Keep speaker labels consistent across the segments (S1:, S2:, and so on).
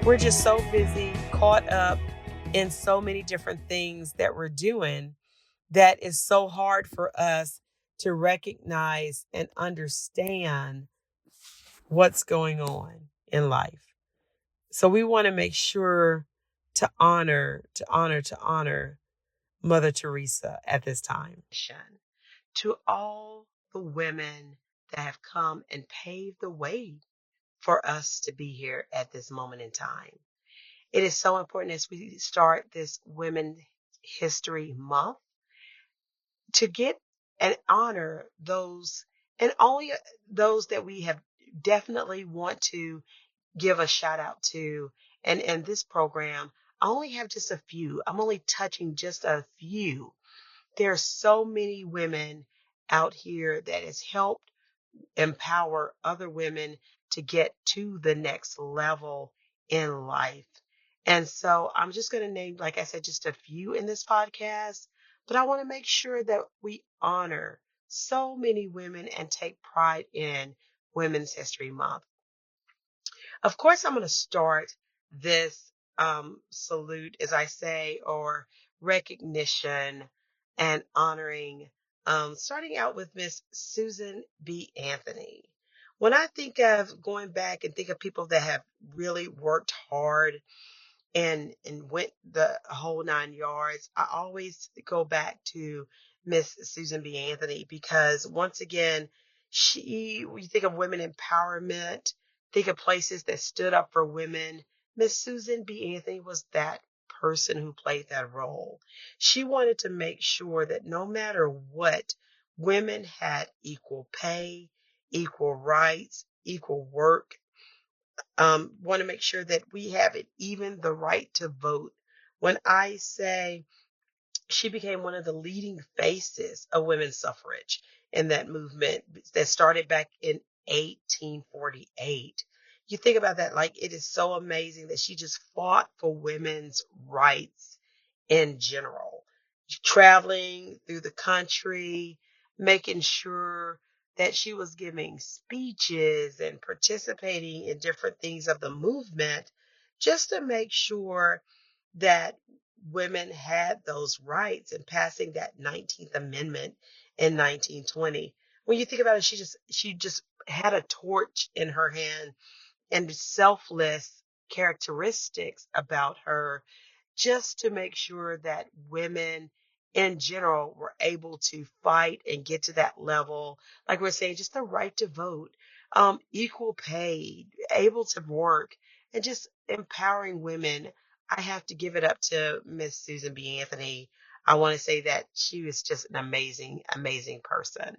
S1: We're just so busy, caught up in so many different things that we're doing that it's so hard for us to recognize and understand what's going on in life. So we want to make sure to honor Mother Teresa at this time. To all the women that have come and paved the way for us to be here at this moment in time. It is so important as we start this Women History Month to get and honor those, and only those that we have definitely want to give a shout out to. And this program, I only have just a few. I'm only touching just a few. There are so many women out here that has helped empower other women to get to the next level in life. And so I'm just going to name, like I said, just a few in this podcast, but I want to make sure that we honor so many women and take pride in Women's History Month. Of course, I'm going to start this salute, as I say, or recognition and honoring, starting out with Miss Susan B. Anthony. When I think of going back and think of people that have really worked hard and went the whole 9 yards, I always go back to Miss Susan B. Anthony because once again, when you think of women empowerment, think of places that stood up for women. Miss Susan B. Anthony was that person who played that role. She wanted to make sure that no matter what, women had equal pay, equal rights, equal work, want to make sure that we have it, even the right to vote. When I say she became one of the leading faces of women's suffrage in that movement that started back in 1848. You think about that, like it is so amazing that she just fought for women's rights in general, traveling through the country, making sure that she was giving speeches and participating in different things of the movement just to make sure that women had those rights and passing that 19th Amendment in 1920. When you think about it, she just had a torch in her hand and selfless characteristics about her just to make sure that women in general were able to fight and get to that level. Like we're saying, just the right to vote, equal pay, able to work, and just empowering women. I have to give it up to Miss Susan B. Anthony. I want to say that she was just an amazing, amazing person.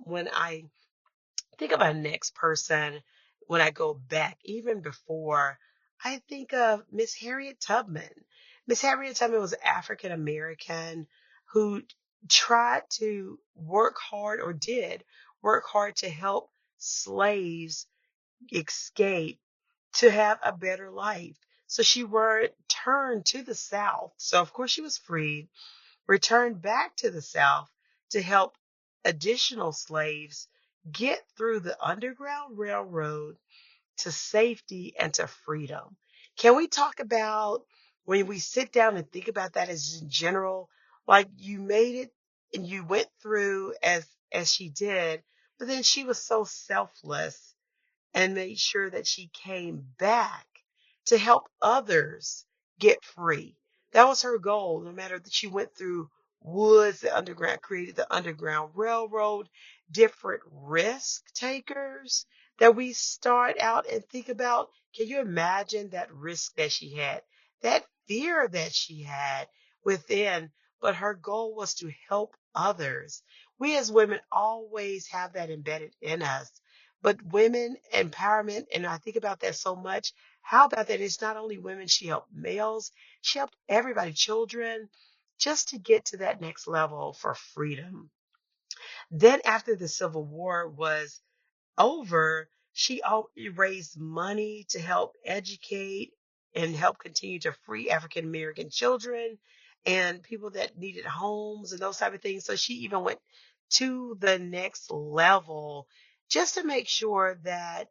S1: When I think of our next person, when I go back, even before, I think of Miss Harriet Tubman. Miss Harriet Tubman was African American who tried to work hard, or did work hard, to help slaves escape to have a better life. So she returned to the South. So of course she was freed, returned back to the South to help additional slaves get through the Underground Railroad to safety and to freedom. Can we talk about, when we sit down and think about that as in general, like you made it and you went through as she did, but then she was so selfless and made sure that she came back to help others get free. That was her goal, no matter that she went through woods, the underground, created the Underground Railroad, different risk takers that we start out and think about. Can you imagine that risk that she had, that fear that she had within? But her goal was to help others. We as women always have that embedded in us, but women empowerment, and I think about that so much. How about that? It's not only women, she helped males, she helped everybody, children, just to get to that next level for freedom. Then, after the Civil War was over, she raised money to help educate and help continue to free African American children and people that needed homes and those type of things. So she even went to the next level just to make sure that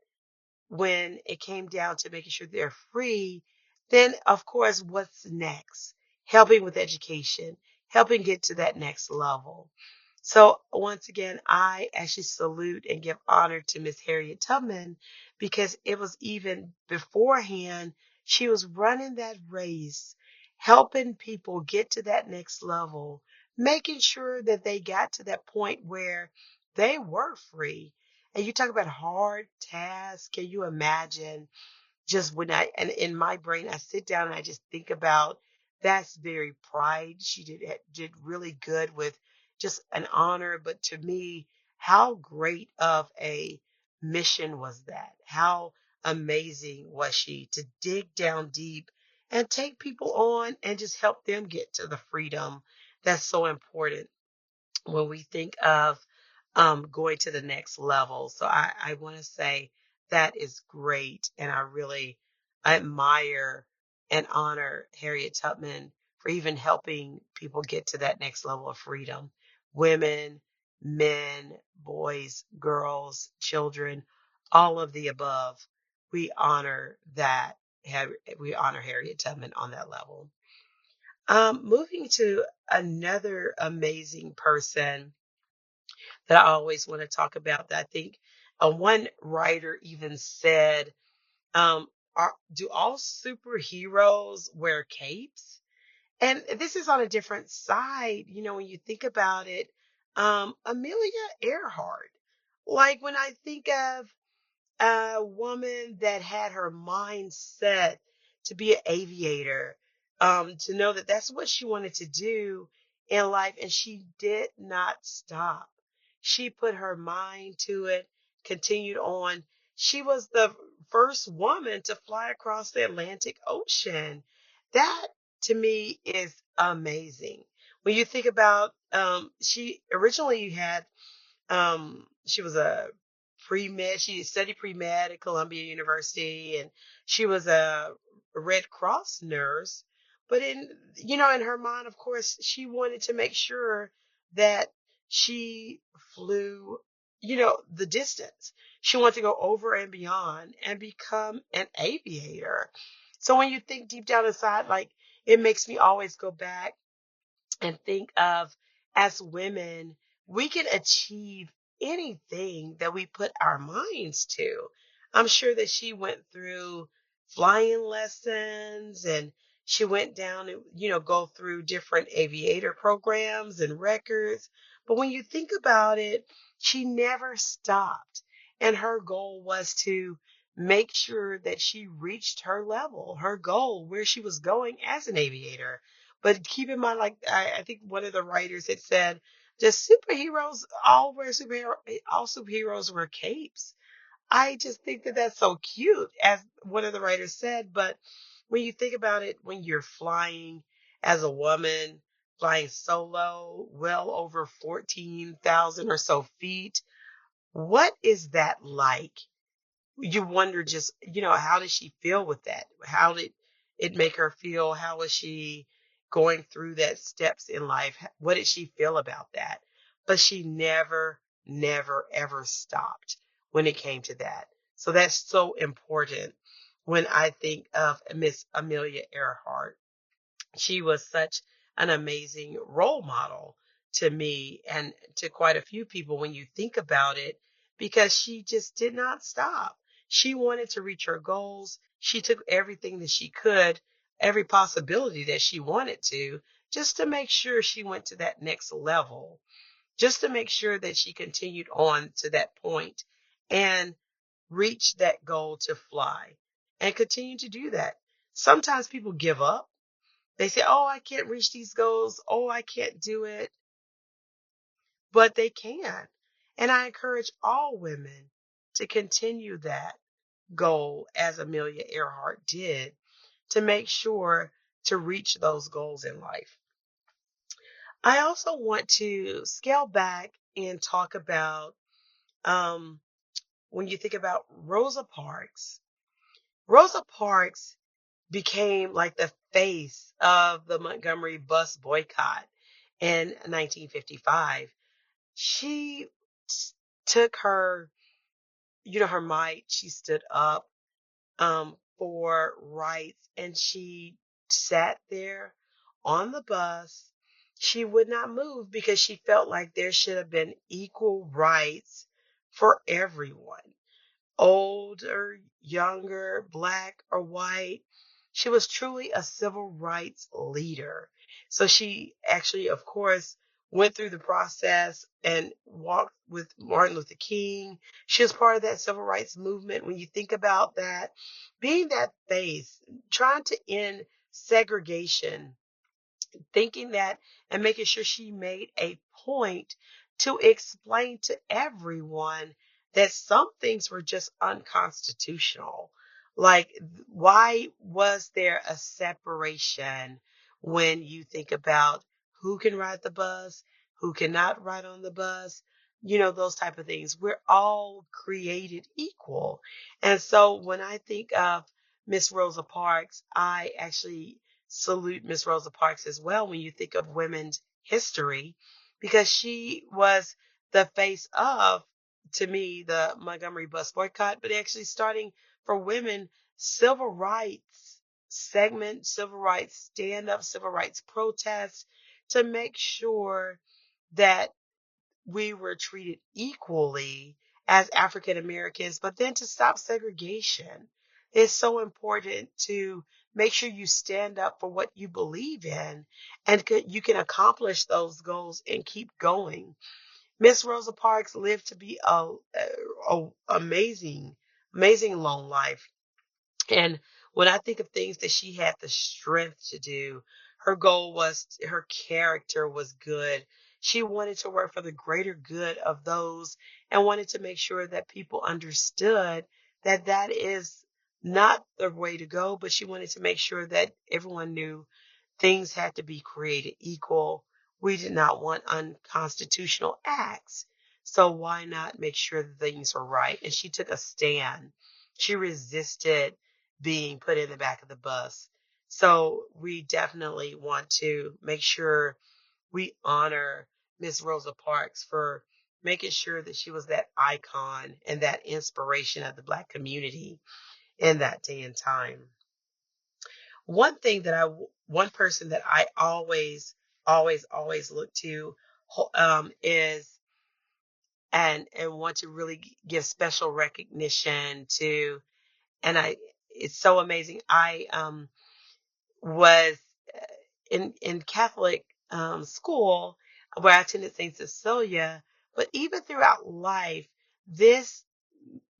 S1: when it came down to making sure they're free, then of course, what's next? Helping with education, helping get to that next level. So once again, I actually salute and give honor to Miss Harriet Tubman because it was even beforehand, she was running that race, helping people get to that next level, making sure that they got to that point where they were free. And you talk about hard tasks. Can you imagine just when and in my brain, I sit down and I just think about that's very pride. She did really good with just an honor. But to me, how great of a mission was that? How amazing was she to dig down deep and take people on and just help them get to the freedom that's so important when we think of going to the next level. So I want to say that is great. And I really admire and honor Harriet Tubman for even helping people get to that next level of freedom. Women, men, boys, girls, children, all of the above. We honor that. We honor Harriet Tubman on that level. Moving to another amazing person that I always want to talk about. That I think one writer even said, um, do all superheroes wear capes? And this is on a different side, when you think about it. Amelia Earhart, like when I think of a woman that had her mind set to be an aviator, to know that that's what she wanted to do in life, and she did not stop. She put her mind to it, continued on. She was the first woman to fly across the Atlantic Ocean. That to me is amazing. When you think about, she originally had she was a pre-med. She studied pre-med at Columbia University, and she was a Red Cross nurse. But in her mind, of course, she wanted to make sure that she flew, the distance. She wanted to go over and beyond and become an aviator. So when you think deep down inside, like it makes me always go back and think of as women, we can achieve anything that we put our minds to. I'm sure that she went through flying lessons and she went down and, go through different aviator programs and records. But when you think about it, she never stopped. And her goal was to make sure that she reached her level, her goal, where she was going as an aviator. But keep in mind, like I think one of the writers had said, just superheroes all superheroes wear capes. I just think that that's so cute, as one of the writers said. But when you think about it, when you're flying as a woman, flying solo, well over 14,000 or so feet, what is that like? You wonder just, how did she feel with that? How did it make her feel? How was she going through that steps in life? What did she feel about that? But she never, never, ever stopped when it came to that. So that's so important when I think of Miss Amelia Earhart. She was such an amazing role model to me and to quite a few people when you think about it, because she just did not stop. She wanted to reach her goals. She took everything that she could, every possibility that she wanted to, just to make sure she went to that next level, just to make sure that she continued on to that point and reached that goal to fly and continue to do that. Sometimes people give up. They say, oh, I can't reach these goals. Oh, I can't do it. But they can. And I encourage all women to continue that goal as Amelia Earhart did, to make sure to reach those goals in life. I also want to scale back and talk about when you think about Rosa Parks. Rosa Parks became like the face of the Montgomery bus boycott in 1955. She took her, her might. She stood up for rights, and she sat there on the bus. She would not move because she felt like there should have been equal rights for everyone, older, younger, black or white. She was truly a civil rights leader. So she actually, of course, went through the process and walked with Martin Luther King. She was part of that civil rights movement. When you think about that, being that face, trying to end segregation, thinking that and making sure she made a point to explain to everyone that some things were just unconstitutional. Like, why was there a separation when you think about who can ride the bus, who cannot ride on the bus? Those type of things. We're all created equal. And so when I think of Miss Rosa Parks, I actually salute Miss Rosa Parks as well when you think of women's history, because she was the face of, to me, the Montgomery bus boycott, but actually starting for women civil rights segment, civil rights stand up, civil rights protests to make sure that we were treated equally as African Americans, but then to stop segregation. It's so important to make sure you stand up for what you believe in, and you can accomplish those goals and keep going. Miss Rosa Parks lived to be a amazing, amazing long life. And when I think of things that she had the strength to do, her goal was, her character was good. She wanted to work for the greater good of those, and wanted to make sure that people understood that that is not the way to go, but she wanted to make sure that everyone knew things had to be created equal. We did not want unconstitutional acts. So why not make sure that things were right? And she took a stand. She resisted being put in the back of the bus. So we definitely want to make sure we honor Miss Rosa Parks for making sure that she was that icon and that inspiration of the Black community in that day and time. One person that I always look to is, and want to really give special recognition to, and it's so amazing. I was in Catholic school where I attended St. Cecilia, but even throughout life, this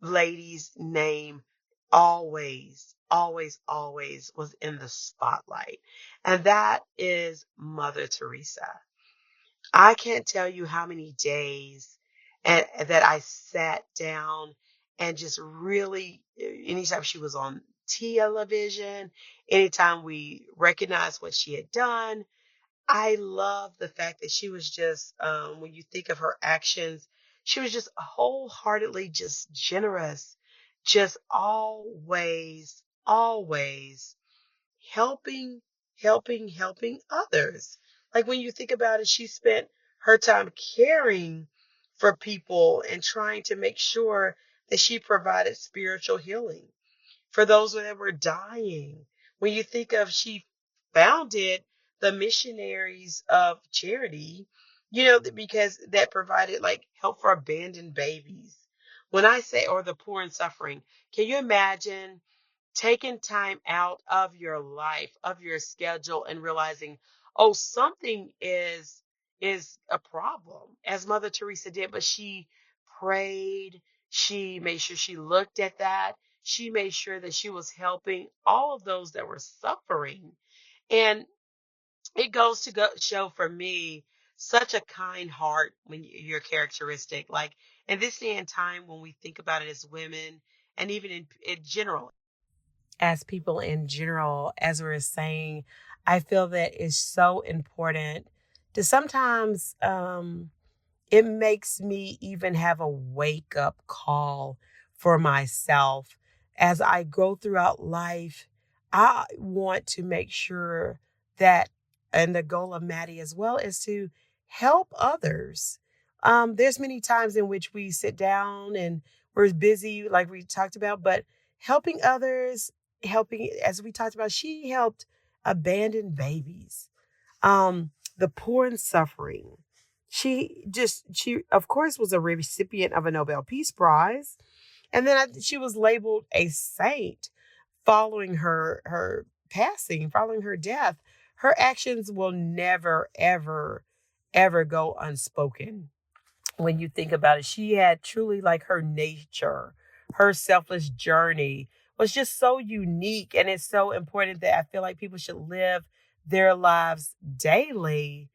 S1: lady's name always was in the spotlight. And that is Mother Teresa. I can't tell you how many days that I sat down and just really, anytime she was on television, anytime we recognized what she had done, I love the fact that she was just, when you think of her actions, she was just wholeheartedly just generous, just always helping, helping others. Like, when you think about it, she spent her time caring for people and trying to make sure that she provided spiritual healing for those that were dying. When you think of, she founded the Missionaries of Charity, because that provided like help for abandoned babies. When I say, or the poor and suffering, can you imagine taking time out of your life, of your schedule, and realizing, oh, something is a problem, as Mother Teresa did, but she prayed, she made sure she looked at that, she made sure that she was helping all of those that were suffering. And it goes to go show for me such a kind heart when you're characteristic. Like, in this day and time, when we think about it as women, and even in general, as people in general, as we were saying, I feel that it's so important to sometimes, it makes me even have a wake up call for myself as I go throughout life. I want to make sure that, and the goal of Maddie as well, is to help others. There's many times in which we sit down and we're busy, like we talked about, but helping others, helping, as we talked about, she helped abandoned babies, the poor and suffering. She of course was a recipient of a Nobel Peace Prize. And then she was labeled a saint following her passing, following her death. Her actions will never, ever, ever go unspoken. When you think about it, she had truly, like, her nature, her selfless journey was just so unique. And it's so important that I feel like people should live their lives daily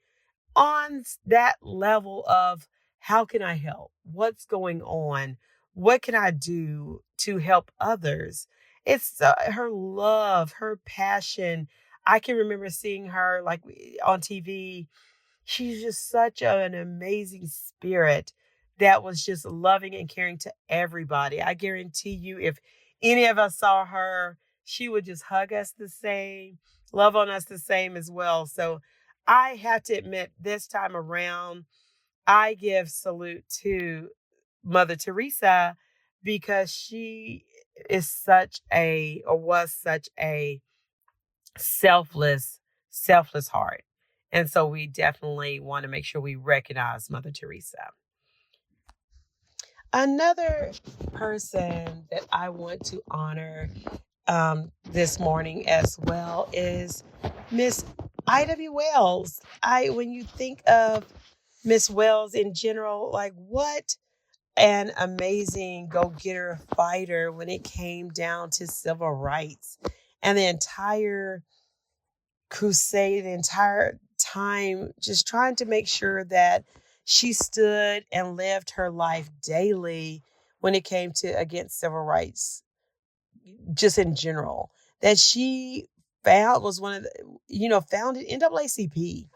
S1: on that level of, how can I help? What's going on? What can I do to help others? It's her love, her passion. I can remember seeing her, like, on TV. She's just such an amazing spirit that was just loving and caring to everybody. I guarantee you, if any of us saw her, she would just hug us the same, love on us the same as well. So I have to admit, this time around, I give salute to Mother Teresa, because she is such a, or was such a selfless, selfless heart. And so we definitely want to make sure we recognize Mother Teresa. Another person that I want to honor this morning as well is Miss I.W. Wells. When you think of Miss Wells in general, like, what an amazing go-getter fighter when it came down to civil rights, and the entire crusade, the entire time, just trying to make sure that she stood and lived her life daily when it came to against civil rights, just in general. That she found was one of the, founded NAACP.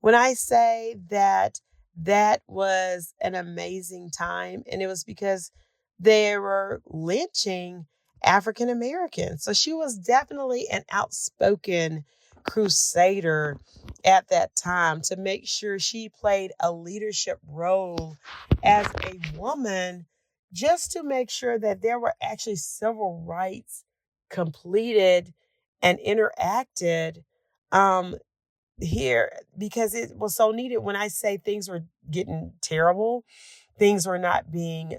S1: When I say that, that was an amazing time, and it was because they were lynching African Americans. So she was definitely an outspoken crusader at that time, to make sure she played a leadership role as a woman, just to make sure that there were actually civil rights completed and interacted, um, here, because it was so needed. When I say things were getting terrible, things were not being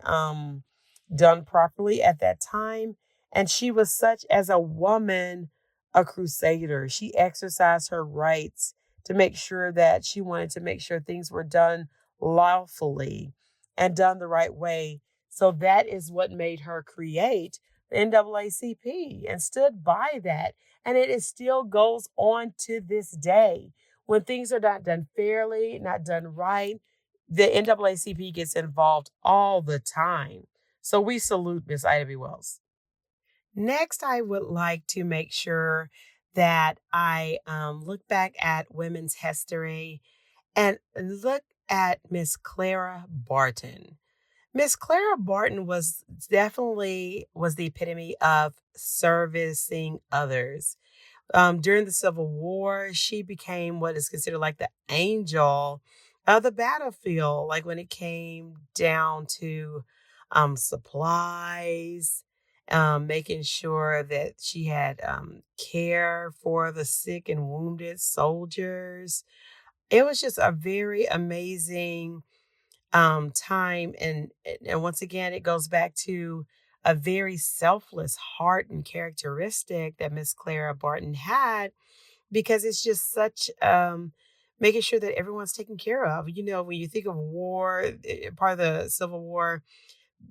S1: done properly at that time. And she was, such as a woman, a crusader. She exercised her rights to make sure that she wanted to make sure things were done lawfully and done the right way. So that is what made her create the NAACP, and stood by that. And it is still goes on to this day. When things are not done fairly, not done right, the NAACP gets involved all the time. So we salute Miss Ida B. Wells. Next, I would like to make sure that I look back at women's history and look at Miss Clara Barton. Miss Clara Barton was the epitome of servicing others. During the Civil War, she became what is considered like the angel of the battlefield. Like, when it came down to supplies, making sure that she had care for the sick and wounded soldiers. It was just a very amazing time, and once again, it goes back to a very selfless heart and characteristic that Miss Clara Barton had, because it's just such making sure that everyone's taken care of. When you think of war, part of the Civil War,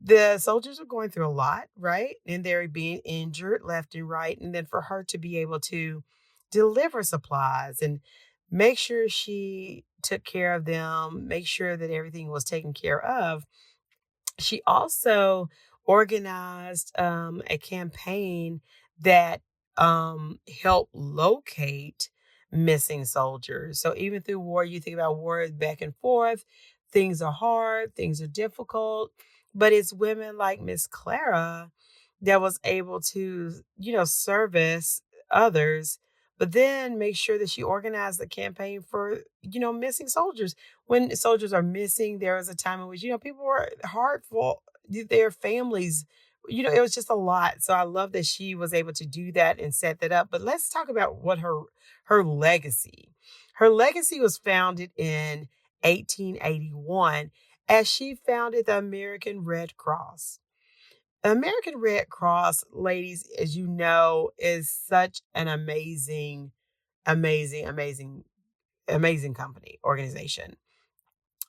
S1: the soldiers are going through a lot, right? And they're being injured left and right. And then for her to be able to deliver supplies and make sure she took care of them, make sure that everything was taken care of. She also organized a campaign that helped locate missing soldiers. So even through war, you think about war back and forth, things are hard, things are difficult, but it's women like Miss Clara that was able to, service others, but then make sure that she organized the campaign for, missing soldiers. When soldiers are missing, there was a time in which, people were heartful, their families. It was just a lot. So I love that she was able to do that and set that up. But let's talk about what her legacy. Her legacy was founded in 1881 as she founded the American Red Cross. The American Red Cross, ladies, as you know, is such an amazing, amazing, amazing, amazing company, organization.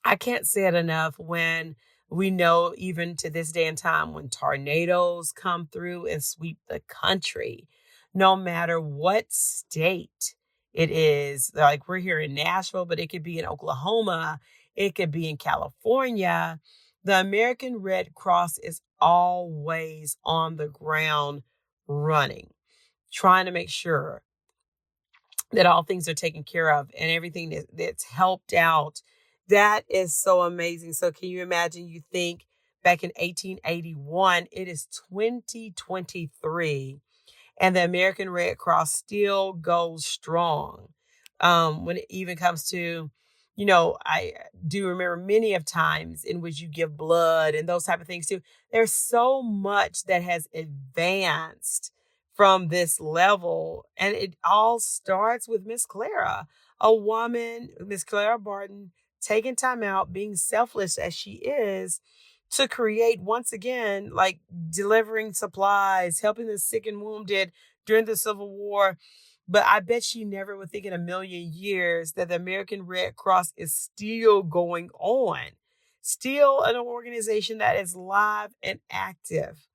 S1: I can't say it enough when we know, even to this day and time, when tornadoes come through and sweep the country, no matter what state it is, like we're here in Nashville, but it could be in Oklahoma, it could be in California. The American Red Cross is always on the ground running, trying to make sure that all things are taken care of and everything that's helped out. That is so amazing. So can you imagine, you think back in 1881, it is 2023 and the American Red Cross still goes strong. When it even comes to, I do remember many of times in which you give blood and those type of things too. There's so much that has advanced from this level, and it all starts with Miss Clara, a woman, Miss Clara Barton, taking time out, being selfless as she is, to create, once again, like delivering supplies, helping the sick and wounded during the Civil War. But I bet she never would think in a million years that the American Red Cross is still going on, still an organization that is live and active.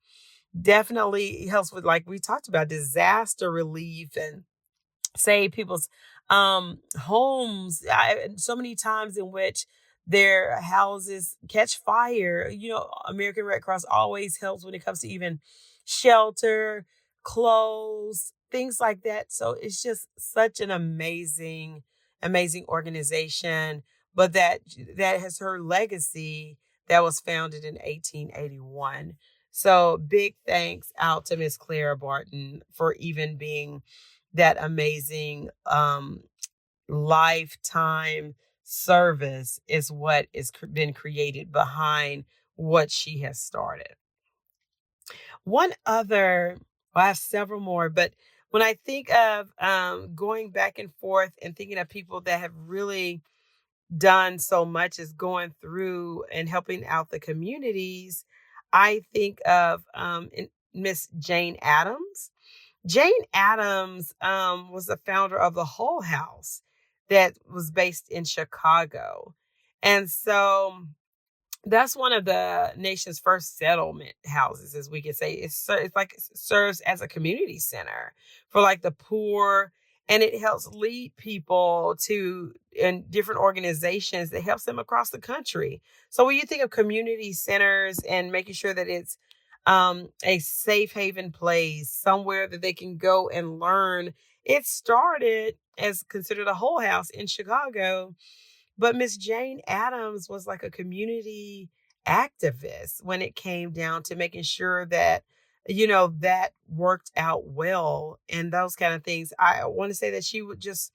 S1: Definitely helps with, like we talked about, disaster relief and save people's homes. So many times in which their houses catch fire. American Red Cross always helps when it comes to even shelter, clothes, things like that. So it's just such an amazing, amazing organization. But that has her legacy, that was founded in 1881. So big thanks out to Miss Clara Barton for even being that amazing lifetime service, is what is been created behind what she has started. One other, well, I have several more, but when I think of going back and forth and thinking of people that have really done so much as going through and helping out the communities, I think of Miss Jane Addams. Jane Addams was the founder of the Whole House that was based in Chicago. And so that's one of the nation's first settlement houses, as we could say. It's like it serves as a community center for like the poor, and it helps lead people to in different organizations that helps them across the country. So when you think of community centers and making sure that it's a safe haven place, somewhere that they can go and learn, it started as considered a Whole House in Chicago. But Miss Jane Addams was like a community activist when it came down to making sure that, that worked out well and those kind of things. I want to say that she would just,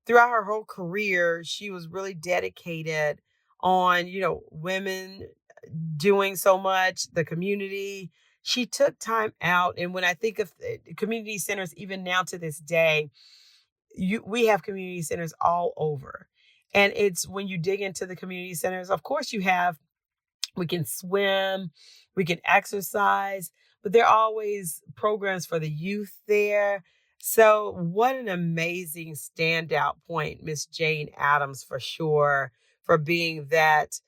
S1: throughout her whole career, she was really dedicated on, women doing so much, the community. She took time out. And when I think of community centers, even now to this day, we have community centers all over. And it's when you dig into the community centers, of course, we can swim, we can exercise, but there are always programs for the youth there. So what an amazing standout point, Miss Jane Addams, for sure, for being that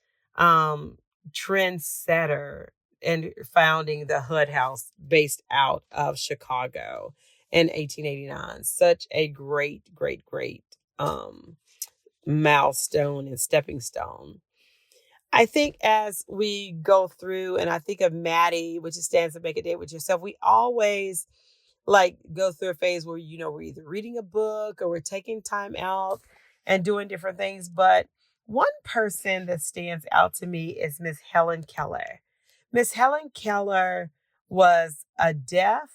S1: trendsetter and founding the Hood House based out of Chicago in 1889. Such a great, great, great milestone and stepping stone. I think as we go through, and I think of Maddie, which stands to make a day with yourself, we always like go through a phase where, we're either reading a book or we're taking time out and doing different things. But one person that stands out to me is Miss Helen Keller. Miss Helen Keller was a deaf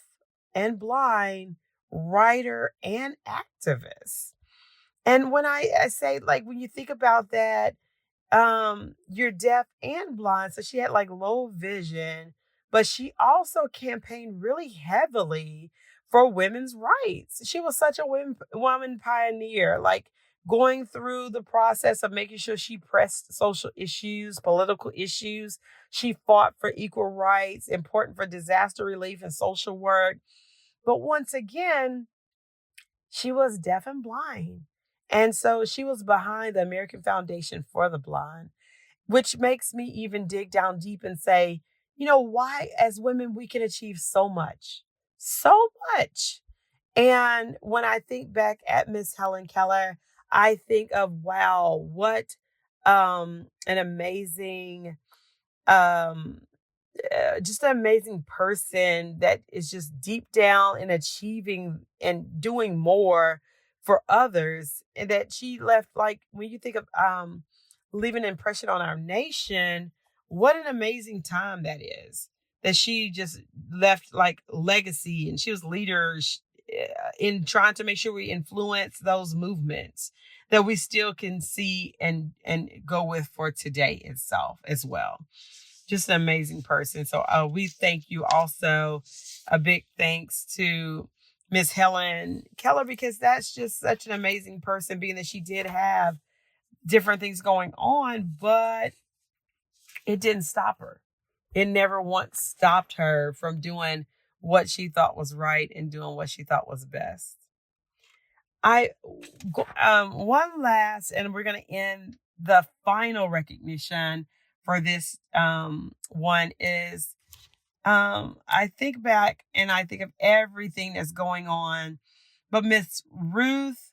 S1: and blind writer and activist. And when I say, like, when you think about that, you're deaf and blind. So she had like low vision, but she also campaigned really heavily for women's rights. She was such a woman pioneer, like going through the process of making sure she pressed social issues, political issues. She fought for equal rights, important for disaster relief and social work. But once again, she was deaf and blind. And so she was behind the American Foundation for the Blind, which makes me even dig down deep and say, why as women we can achieve so much, so much. And when I think back at Miss Helen Keller, I think of, wow, what an amazing just an amazing person that is just deep down in achieving and doing more for others. And that she left, like, when you think of leaving an impression on our nation, what an amazing time that is. That she just left like legacy, and she was leader in trying to make sure we influence those movements that we still can see and go with for today itself as well. Just an amazing person. So we thank you also. A big thanks to Miss Helen Keller, because that's just such an amazing person, being that she did have different things going on, but it didn't stop her. It never once stopped her from doing what she thought was right and doing what she thought was best. One last, and we're going to end the final recognition for this one is, I think back and I think of everything that's going on, but Miss Ruth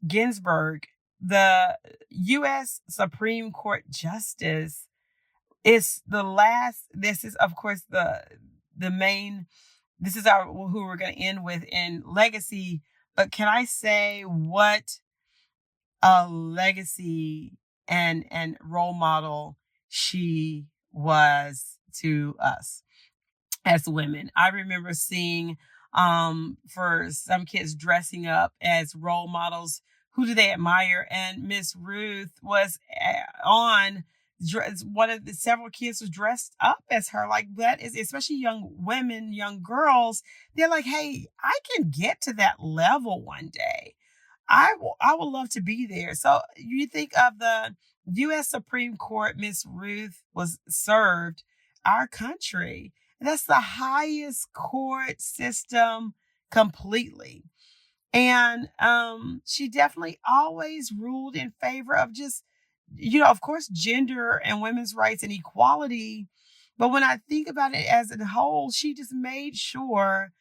S1: Ginsburg, the U.S. Supreme Court Justice, is the last. This is, of course, the main. This is who we're going to end with in legacy. But can I say what a legacy and role model she was to us as women? I remember seeing for some kids dressing up as role models. Who do they admire? And Miss Ruth was on. One of the several kids was dressed up as her. Like, that is, especially young women, young girls, they're like, hey, I can get to that level one day. I would love to be there. So you think of the U.S. Supreme Court, Miss Ruth was served our country. And that's the highest court system completely. And she definitely always ruled in favor of just, of course, gender and women's rights and equality. But when I think about it as a whole, she just made sure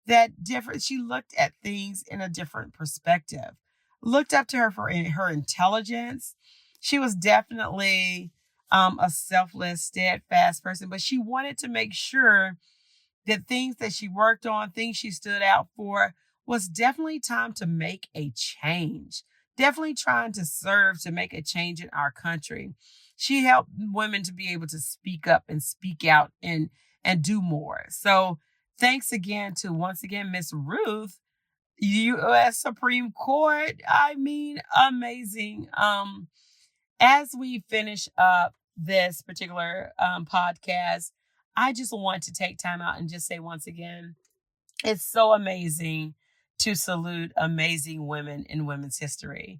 S1: that she looked at things in a different perspective. Looked up to her for her intelligence. She was definitely a selfless, steadfast person, but she wanted to make sure that things that she worked on, things she stood out for, was definitely time to make a change. Definitely trying to serve to make a change in our country. She helped women to be able to speak up and speak out and do more. So thanks again to, once again, Miss Ruth, U.S. Supreme Court. I mean, amazing. As we finish up this particular podcast, I just want to take time out and just say once again, it's so amazing to salute amazing women in women's history.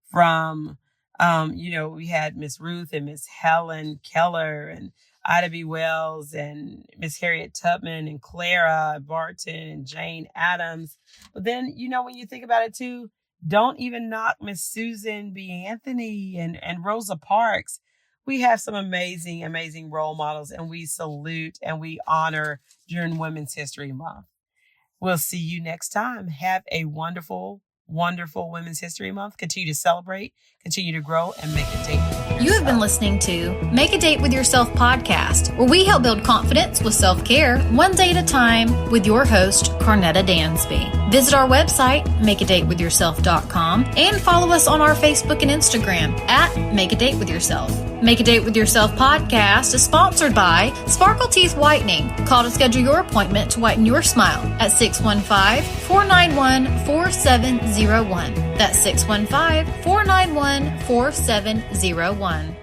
S1: From, we had Miss Ruth and Miss Helen Keller and Ida B. Wells and Miss Harriet Tubman and Clara Barton and Jane Addams. But then, when you think about it too, don't even knock Miss Susan B. Anthony and Rosa Parks. We have some amazing, amazing role models, and we salute and we honor during Women's History Month. We'll see you next time. Have a wonderful, wonderful Women's History Month. Continue to celebrate, continue to grow, and make a date with yourself.
S2: You have been listening to Make a Date with Yourself podcast, where we help build confidence with self-care, one day at a time, with your host, Carnetta Dansby. Visit our website, makeadateWithYourself.com, and follow us on our Facebook and Instagram at Make a Date with Yourself. Make a Date with Yourself podcast is sponsored by Sparkle Teeth Whitening. Call to schedule your appointment to whiten your smile at 615-491-4701. That's 615-491-4701.